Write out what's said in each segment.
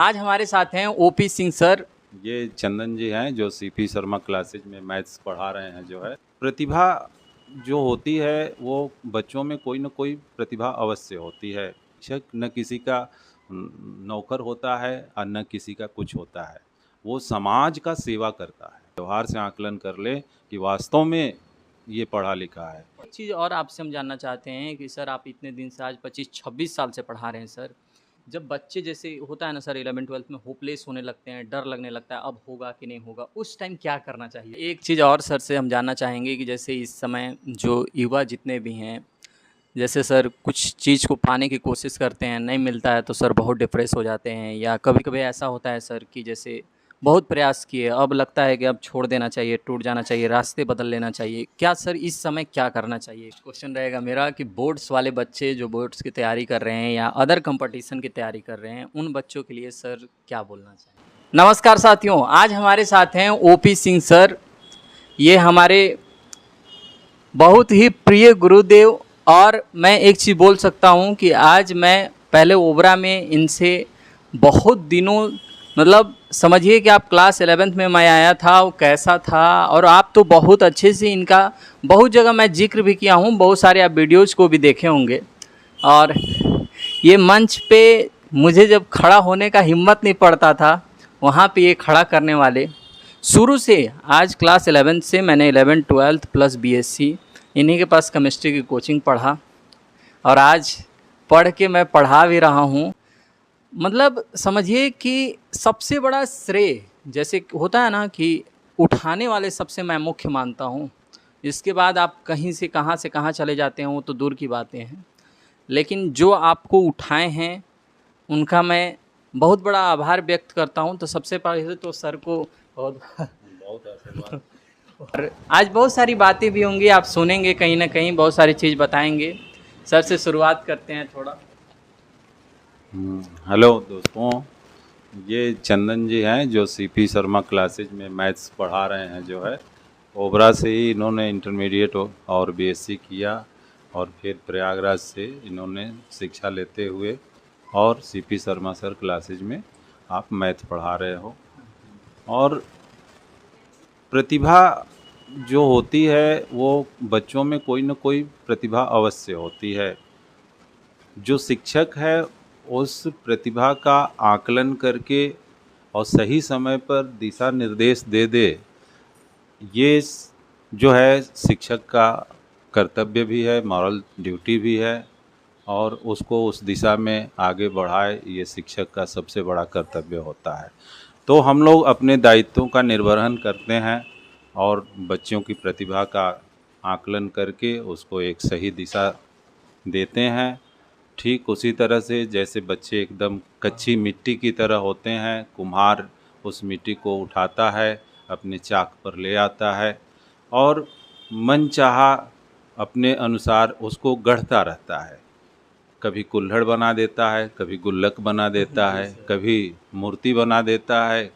आज हमारे साथ हैं ओपी सिंह सर। ये चंदन जी हैं जो सीपी शर्मा क्लासेज में मैथ्स पढ़ा रहे हैं। जो है प्रतिभा जो होती है वो बच्चों में कोई ना कोई प्रतिभा अवश्य होती है। शिक्षक न किसी का नौकर होता है और न किसी का कुछ होता है। वो समाज का सेवा करता है। व्यवहार से आकलन कर ले कि वास्तव में ये पढ़ा लिखा है। एक चीज़ और आपसे हम जानना चाहते हैं कि सर आप इतने दिन से आज 25-26 साल से पढ़ा रहे हैं सर। जब बच्चे जैसे होता है ना सर 11-12 में होपलेस होने लगते हैं, डर लगने लगता है अब होगा कि नहीं होगा, उस टाइम क्या करना चाहिए? एक चीज़ और सर से हम जानना चाहेंगे कि जैसे इस समय जो युवा जितने भी हैं, जैसे सर कुछ चीज़ को पाने की कोशिश करते हैं, नहीं मिलता है तो सर बहुत डिप्रेस हो जाते हैं, या कभी-कभी ऐसा होता है सर कि जैसे बहुत प्रयास किए, अब लगता है कि अब छोड़ देना चाहिए, टूट जाना चाहिए, रास्ते बदल लेना चाहिए। क्या सर इस समय क्या करना चाहिए? क्वेश्चन रहेगा मेरा कि बोर्ड्स वाले बच्चे जो बोर्ड्स की तैयारी कर रहे हैं या अदर कंपटीशन की तैयारी कर रहे हैं, उन बच्चों के लिए सर क्या बोलना चाहिए? नमस्कार साथियों, आज हमारे साथ हैं ओपी सिंह सर। ये हमारे बहुत ही प्रिय गुरुदेव, और मैं एक चीज़ बोल सकता हूँ कि आज मैं पहले ओबरा में इनसे बहुत दिनों, मतलब समझिए कि आप क्लास 11th में मैं आया था, वो कैसा था, और आप तो बहुत अच्छे से इनका बहुत जगह मैं जिक्र भी किया हूँ, बहुत सारे आप वीडियोज़ को भी देखे होंगे। और ये मंच पे मुझे जब खड़ा होने का हिम्मत नहीं पड़ता था, वहाँ पे ये खड़ा करने वाले शुरू से, आज क्लास 11th से मैंने 11 12 प्लस बीएससी इन्हीं के पास केमिस्ट्री की कोचिंग पढ़ा, और आज पढ़ के मैं पढ़ा भी रहा हूँ। मतलब समझिए कि सबसे बड़ा श्रेय जैसे होता है ना कि उठाने वाले सबसे मैं मुख्य मानता हूँ। इसके बाद आप कहीं से कहाँ चले जाते हैं वो तो दूर की बातें हैं, लेकिन जो आपको उठाए हैं उनका मैं बहुत बड़ा आभार व्यक्त करता हूँ। तो सबसे पहले तो सर को बहुत आशीर्वाद। और आज बहुत सारी बातें भी होंगी, आप सुनेंगे, कहीं ना कहीं बहुत सारी चीज़ बताएंगे। सर से शुरुआत करते हैं थोड़ा। हेलो दोस्तों, ये चंदन जी हैं जो सीपी शर्मा क्लासेज में मैथ्स पढ़ा रहे हैं। जो है ओबरा से ही इन्होंने इंटरमीडिएट और बीएससी किया, और फिर प्रयागराज से इन्होंने शिक्षा लेते हुए और सीपी शर्मा सर क्लासेज में आप मैथ पढ़ा रहे हो। और प्रतिभा जो होती है वो बच्चों में कोई ना कोई प्रतिभा अवश्य होती है। जो शिक्षक है उस प्रतिभा का आकलन करके और सही समय पर दिशा निर्देश दे दे, ये जो है शिक्षक का कर्तव्य भी है, मॉरल ड्यूटी भी है, और उसको उस दिशा में आगे बढ़ाए, ये शिक्षक का सबसे बड़ा कर्तव्य होता है। तो हम लोग अपने दायित्वों का निर्वहन करते हैं और बच्चों की प्रतिभा का आकलन करके उसको एक सही दिशा देते हैं। ठीक उसी तरह से जैसे बच्चे एकदम कच्ची मिट्टी की तरह होते हैं, कुम्हार उस मिट्टी को उठाता है, अपने चाक पर ले आता है और मनचाहा अपने अनुसार उसको गढ़ता रहता है। कभी कुल्हड़ बना देता है, कभी गुल्लक बना देता है, कभी मूर्ति बना देता है।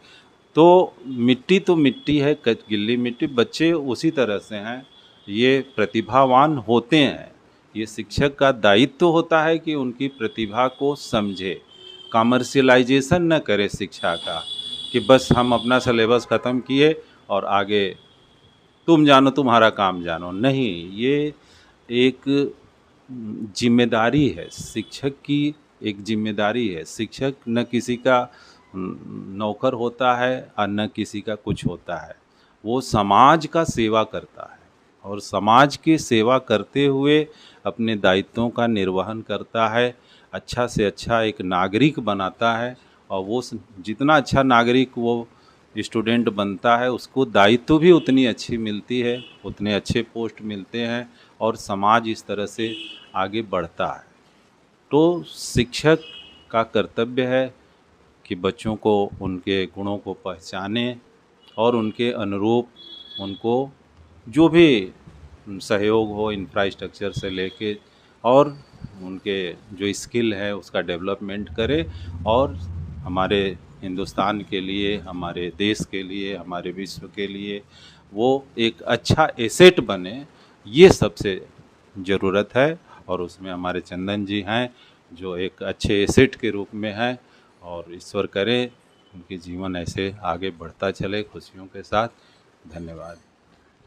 तो मिट्टी है, गिल्ली मिट्टी। बच्चे उसी तरह से हैं, ये प्रतिभावान होते हैं। ये शिक्षक का दायित्व होता है कि उनकी प्रतिभा को समझे, कमर्शियलाइजेशन न करे शिक्षा का, कि बस हम अपना सिलेबस ख़त्म किए और आगे तुम जानो, तुम्हारा काम जानो। नहीं, ये एक जिम्मेदारी है, शिक्षक की एक जिम्मेदारी है। शिक्षक न किसी का नौकर होता है और न किसी का कुछ होता है। वो समाज का सेवा करता है और समाज की सेवा करते हुए अपने दायित्वों का निर्वहन करता है, अच्छा से अच्छा एक नागरिक बनाता है। और वो जितना अच्छा नागरिक वो स्टूडेंट बनता है, उसको दायित्व भी उतनी अच्छी मिलती है, उतने अच्छे पोस्ट मिलते हैं और समाज इस तरह से आगे बढ़ता है। तो शिक्षक का कर्तव्य है कि बच्चों को उनके गुणों को पहचाने और उनके अनुरूप उनको जो भी सहयोग हो, इंफ्रास्ट्रक्चर से लेके, और उनके जो स्किल है उसका डेवलपमेंट करे, और हमारे हिंदुस्तान के लिए, हमारे देश के लिए, हमारे विश्व के लिए वो एक अच्छा एसेट बने। ये सबसे ज़रूरत है, और उसमें हमारे चंदन जी हैं जो एक अच्छे एसेट के रूप में हैं। और ईश्वर करे उनके जीवन ऐसे आगे बढ़ता चले खुशियों के साथ। धन्यवाद।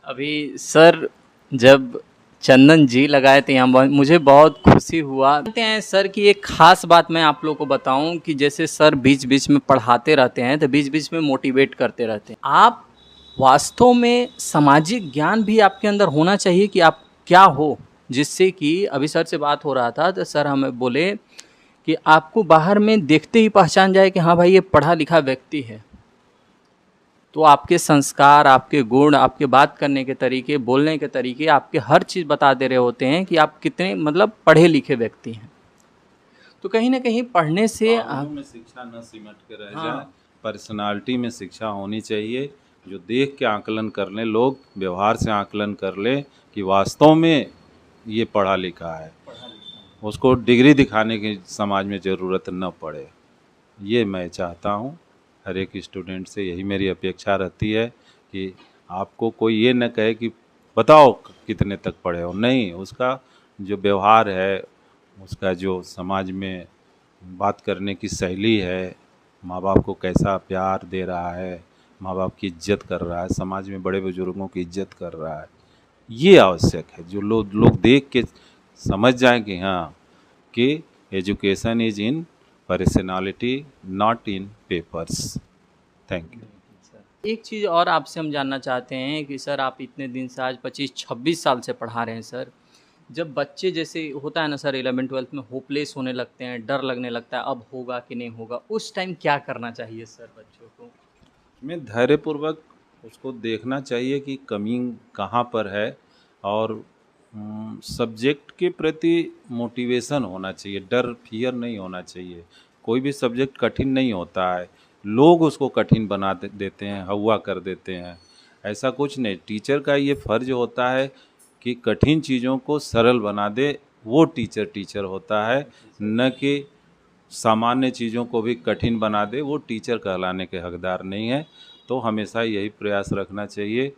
अभी सर जब चंदन जी लगाए थे यहाँ मुझे बहुत खुशी हुआ। कहते हैं सर की एक खास बात मैं आप लोगों को बताऊं कि जैसे सर बीच बीच में पढ़ाते रहते हैं तो बीच बीच में मोटिवेट करते रहते हैं। आप वास्तव में सामाजिक ज्ञान भी आपके अंदर होना चाहिए कि आप क्या हो, जिससे कि अभी सर से बात हो रहा था तो सर हमें बोले कि आपको बाहर में देखते ही पहचान जाए कि हाँ भाई ये पढ़ा लिखा व्यक्ति है। तो आपके संस्कार, आपके गुण, आपके बात करने के तरीके, बोलने के तरीके, आपके हर चीज़ बता दे रहे होते हैं कि आप कितने मतलब पढ़े लिखे व्यक्ति हैं। तो कहीं ना कहीं पढ़ने से कानून में शिक्षा न सिमट के रह हाँ। जाए, पर्सनालिटी में शिक्षा होनी चाहिए। जो देख के आकलन कर लें, लोग व्यवहार से आकलन कर लें कि वास्तव में ये पढ़ा लिखा है, उसको डिग्री दिखाने की समाज में ज़रूरत न पड़े। ये मैं चाहता हूँ, हर एक स्टूडेंट से यही मेरी अपेक्षा रहती है कि आपको कोई ये न कहे कि बताओ कितने तक पढ़े हो। नहीं, उसका जो व्यवहार है, उसका जो समाज में बात करने की शैली है, माँ बाप को कैसा प्यार दे रहा है, माँ बाप की इज्जत कर रहा है, समाज में बड़े बुजुर्गों की इज्जत कर रहा है, ये आवश्यक है। जो लोग देख के समझ जाएं कि हाँ कि education is in personality not in papers. Thank you. एक चीज़ और आपसे हम जानना चाहते हैं कि सर आप इतने दिन से आज 25-26 साल से पढ़ा रहे हैं सर। जब बच्चे जैसे होता है ना सर 11-12 में होपलेस होने लगते हैं, डर लगने लगता है अब होगा कि नहीं होगा, उस टाइम क्या करना चाहिए सर बच्चों को? में धैर्यपूर्वक उसको देखना चाहिए कि कमी कहाँ पर है, और सब्जेक्ट के प्रति मोटिवेशन होना चाहिए, डर फियर नहीं होना चाहिए। कोई भी सब्जेक्ट कठिन नहीं होता है, लोग उसको कठिन बना देते हैं, हवा कर देते हैं। ऐसा कुछ नहीं, टीचर का ये फ़र्ज होता है कि कठिन चीज़ों को सरल बना दे, वो टीचर होता है, न कि सामान्य चीज़ों को भी कठिन बना दे, वो टीचर कहलाने के हकदार नहीं है। तो हमेशा यही प्रयास रखना चाहिए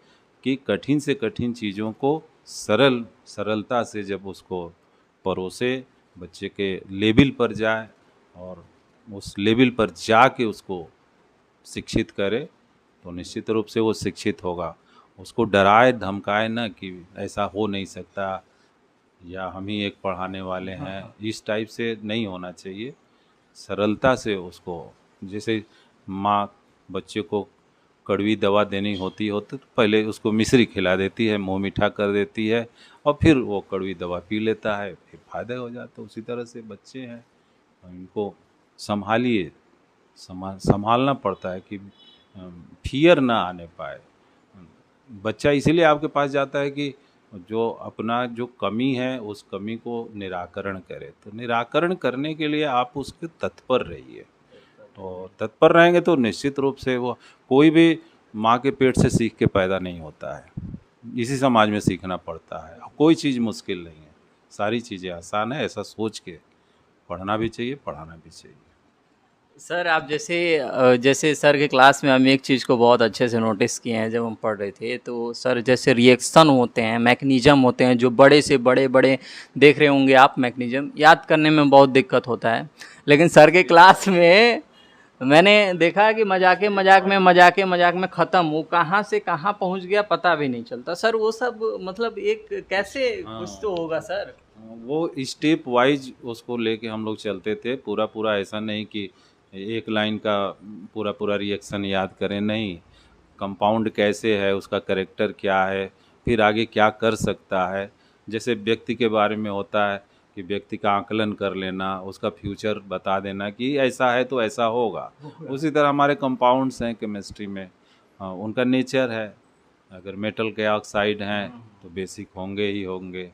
कि कठिन से कठिन चीज़ों को सरलता से जब उसको परोसे, बच्चे के लेवल पर जाए और उस लेवल पर जाके उसको शिक्षित करे, तो निश्चित रूप से वो शिक्षित होगा। उसको डराए धमकाए ना कि ऐसा हो नहीं सकता या हम ही एक पढ़ाने वाले हैं, इस टाइप से नहीं होना चाहिए। सरलता से उसको, जैसे माँ बच्चे को कड़वी दवा देनी होती हो तो पहले उसको मिश्री खिला देती है, मुंह मीठा कर देती है, और फिर वो कड़वी दवा पी लेता है, फिर फायदा हो जाता है। उसी तरह से बच्चे हैं, इनको संभालिए, संभालना पड़ता है कि फियर ना आने पाए। बच्चा इसीलिए आपके पास जाता है कि जो अपना जो कमी है उस कमी को निराकरण करे। तो निराकरण करने के लिए आप उसके तत्पर रहिए, तो तत्पर रहेंगे तो निश्चित रूप से वो, कोई भी माँ के पेट से सीख के पैदा नहीं होता है, इसी समाज में सीखना पड़ता है। कोई चीज़ मुश्किल नहीं है, सारी चीज़ें आसान है, ऐसा सोच के पढ़ना भी चाहिए, पढ़ाना भी चाहिए। सर आप जैसे सर के क्लास में हम एक चीज़ को बहुत अच्छे से नोटिस किए हैं जब हम पढ़ रहे थे, तो सर जैसे रिएक्शन होते हैं, मैकेनिज़्म होते हैं, जो बड़े से बड़े बड़े देख रहे होंगे आप, मैकेनिज़्म याद करने में बहुत दिक्कत होता है। लेकिन सर के क्लास में मैंने देखा कि मजाक में ख़त्म, वो कहाँ से कहाँ पहुँच गया पता भी नहीं चलता। सर वो सब मतलब एक कैसे कुछ तो होगा सर? वो स्टेप वाइज उसको लेके हम लोग चलते थे, पूरा ऐसा नहीं कि एक लाइन का पूरा रिएक्शन याद करें, नहीं। कंपाउंड कैसे है, उसका कैरेक्टर क्या है, फिर आगे क्या कर सकता है। जैसे व्यक्ति के बारे में होता है कि व्यक्ति का आकलन कर लेना, उसका फ्यूचर बता देना कि ऐसा है तो ऐसा होगा। उसी तरह हमारे कंपाउंड्स हैं केमिस्ट्री में, उनका नेचर है। अगर मेटल के ऑक्साइड हैं तो बेसिक होंगे ही होंगे,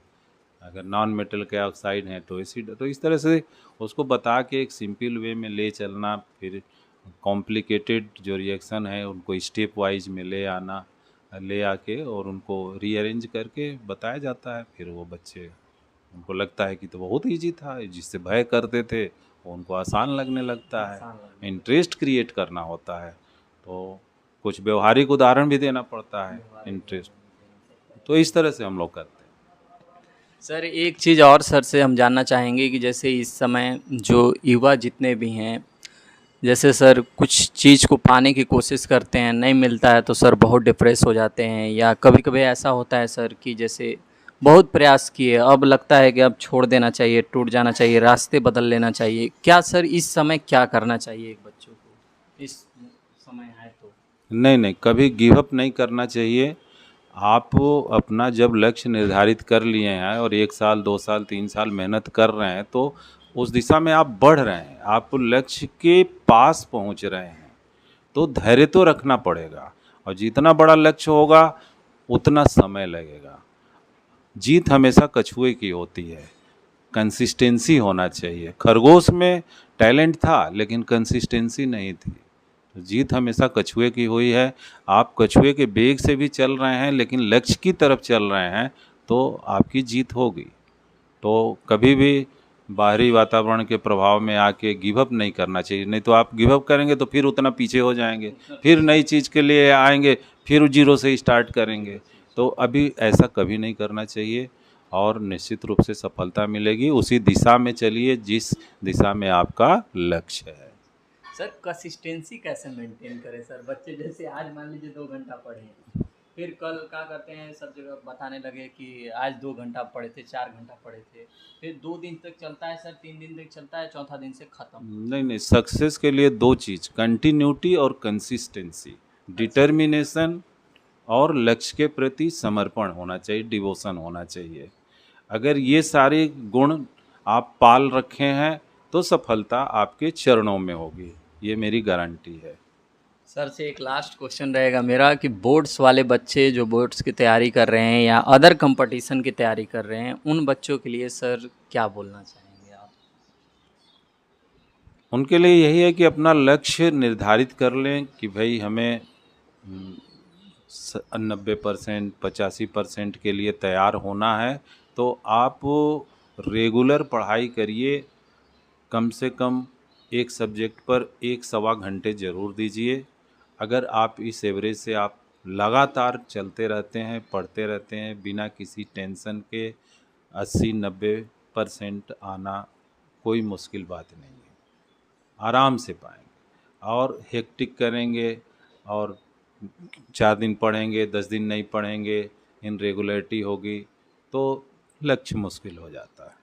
अगर नॉन मेटल के ऑक्साइड हैं तो एसिड। तो इस तरह से उसको बता के एक सिंपल वे में ले चलना, फिर कॉम्प्लिकेटेड जो रिएक्शन है उनको स्टेप वाइज में ले आके और उनको रीअरेंज करके बताया जाता है। फिर वो बच्चे, उनको लगता है कि तो बहुत ईजी था, जिससे भय करते थे वो उनको आसान लगने लगता है। इंटरेस्ट क्रिएट करना होता है, तो कुछ व्यवहारिक उदाहरण भी देना पड़ता है, इंटरेस्ट। तो इस तरह से हम लोग करते हैं। सर एक चीज़ और सर से हम जानना चाहेंगे कि जैसे इस समय जो युवा जितने भी हैं, जैसे सर कुछ चीज़ को पाने की कोशिश करते हैं, नहीं मिलता है तो सर बहुत डिप्रेस हो जाते हैं, या कभी कभी ऐसा होता है सर कि जैसे बहुत प्रयास किए, अब लगता है कि अब छोड़ देना चाहिए, टूट जाना चाहिए, रास्ते बदल लेना चाहिए। क्या सर इस समय क्या करना चाहिए एक बच्चों को, इस समय है तो? नहीं नहीं, कभी गिव अप नहीं करना चाहिए। आप अपना जब लक्ष्य निर्धारित कर लिए हैं और 1 साल 2 साल 3 साल मेहनत कर रहे हैं, तो उस दिशा में आप बढ़ रहे हैं, आप लक्ष्य के पास पहुंच रहे हैं, तो धैर्य तो रखना पड़ेगा। और जितना बड़ा लक्ष्य होगा उतना समय लगेगा। जीत हमेशा कछुए की होती है, कंसिस्टेंसी होना चाहिए। खरगोश में टैलेंट था लेकिन कंसिस्टेंसी नहीं थी, तो जीत हमेशा कछुए की हुई है। आप कछुए के बेग से भी चल रहे हैं लेकिन लक्ष्य की तरफ चल रहे हैं, तो आपकी जीत होगी। तो कभी भी बाहरी वातावरण के प्रभाव में आके गिव अप नहीं करना चाहिए, नहीं तो आप गिव अप करेंगे तो फिर उतना पीछे हो जाएंगे, फिर नई चीज़ के लिए आएंगे, फिर जीरो से स्टार्ट करेंगे। तो अभी ऐसा कभी नहीं करना चाहिए, और निश्चित रूप से सफलता मिलेगी। उसी दिशा में चलिए जिस दिशा में आपका लक्ष्य है। सर कंसिस्टेंसी कैसे मेंटेन करें सर? बच्चे जैसे आज मान लीजिए 2 घंटा पढ़े, फिर कल क्या करते हैं, सब जगह बताने लगे कि आज 2 घंटा पढ़े थे, 4 घंटा पढ़े थे, फिर 2 दिन तक चलता है सर, 3 दिन तक चलता है, चौथा दिन से ख़त्म। नहीं नहीं, सक्सेस के लिए दो चीज़, कंटिन्यूटी और कंसिस्टेंसी। डिटर्मिनेशन और लक्ष्य के प्रति समर्पण होना चाहिए, डिवोशन होना चाहिए। अगर ये सारे गुण आप पाल रखे हैं तो सफलता आपके चरणों में होगी, ये मेरी गारंटी है। सर से एक लास्ट क्वेश्चन रहेगा मेरा कि बोर्ड्स वाले बच्चे जो बोर्ड्स की तैयारी कर रहे हैं या अदर कंपटीशन की तैयारी कर रहे हैं, उन बच्चों के लिए सर क्या बोलना चाहेंगे आप? उनके लिए यही है कि अपना लक्ष्य निर्धारित कर लें कि भाई हमें 90% 85% के लिए तैयार होना है, तो आप रेगुलर पढ़ाई करिए। कम से कम एक सब्जेक्ट पर 1 सवा घंटे ज़रूर दीजिए। अगर आप इस एवरेज से आप लगातार चलते रहते हैं, पढ़ते रहते हैं, बिना किसी टेंशन के 80-90% आना कोई मुश्किल बात नहीं है, आराम से पाएंगे। और हेक्टिक करेंगे और 4 दिन पढ़ेंगे, 10 दिन नहीं पढ़ेंगे, इनरेगुलरिटी होगी, तो लक्ष्य मुश्किल हो जाता है।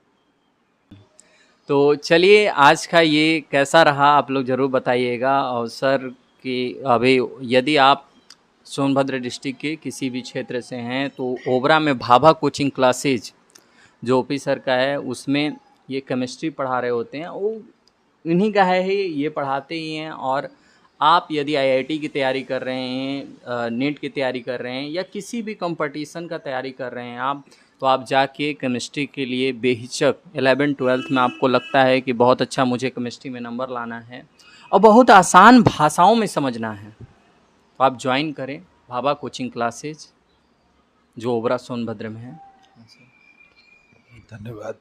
तो चलिए, आज का ये कैसा रहा आप लोग ज़रूर बताइएगा। और सर कि अभी यदि आप सोनभद्र डिस्ट्रिक्ट के किसी भी क्षेत्र से हैं तो ओबरा में भाभा कोचिंग क्लासेज जो ओपी सर का है, उसमें ये केमिस्ट्री पढ़ा रहे होते हैं, वो इन्हीं का है ही, ये पढ़ाते ही हैं। और आप यदि आईआईटी की तैयारी कर रहे हैं, नीट की तैयारी कर रहे हैं, या किसी भी कंपटीशन का तैयारी कर रहे हैं आप, तो आप जाके केमिस्ट्री के लिए बेहिचक 11th-12th में आपको लगता है कि बहुत अच्छा मुझे केमिस्ट्री में नंबर लाना है और बहुत आसान भाषाओं में समझना है, तो आप ज्वाइन करें भाभा कोचिंग क्लासेज जो ओबरा सोनभद्र में है। धन्यवाद।